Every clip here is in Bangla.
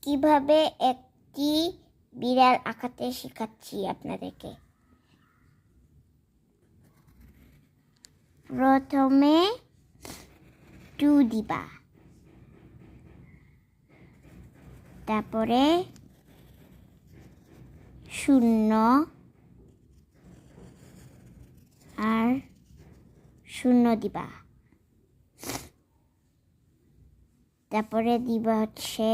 কিভাবে একটি বিড়াল আঁকাতে শেখাচ্ছি আপনাদেরকে। প্রথমে 2 দিবা, তারপরে 0 আর 0 দিবা, তারপরে দিবা হচ্ছে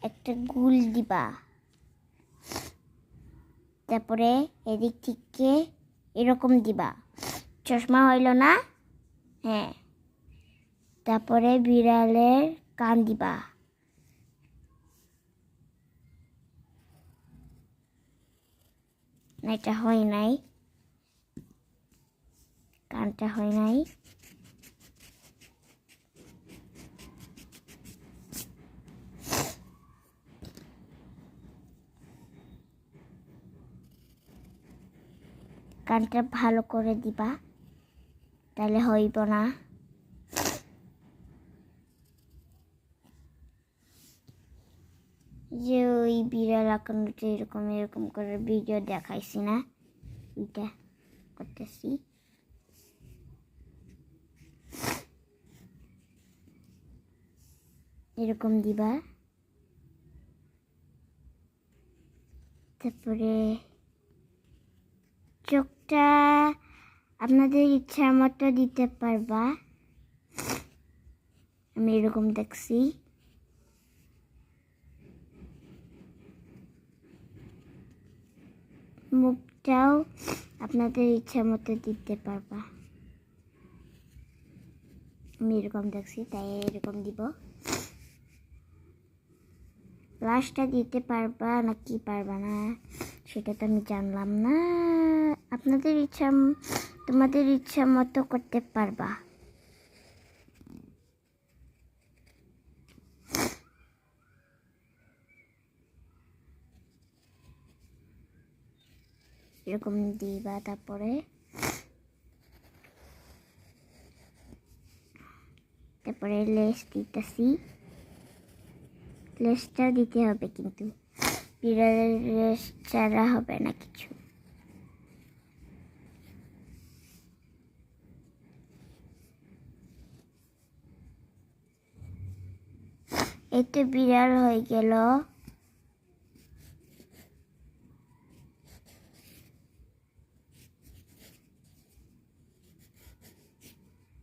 একটা গুল দিবা, তারপরে এদিক থেকে এরকম দিবা। চশমা হইল না? হ্যাঁ। তারপরে বিড়ালের কান দিবা, না এটা হয় নাই, কানটা হয় নাই। কানটা ভালো করে দিবা, তাহলে হইব না। যে ওই বিড়াল আঁকানোটা এরকম এরকম করে ভিডিও দেখাইছি না, ওইটা করতেছি। এরকম দিবা, তারপরে চোখটা আপনাদের ইচ্ছা মতো দিতে পারবা। আমি এরকম দেখছি। মুখটাও আপনাদের ইচ্ছা মতো দিতে পারবা। আমি এরকম দেখছি, তাই এরকম দিব। লাস্টটা দিতে পারবা নাকি পারবা না সেটা তো আমি জানলাম না। আপনাদের ইচ্ছা, তোমাদের ইচ্ছা মতো করতে পারবা। এরকম দিবা, তারপরে লেস দিতেছি। লেসটা দিতে হবে, কিন্তু বিড়ালের লেস ছাড়া হবে না কিছু। এই তো বিড়াল হয়ে গেল।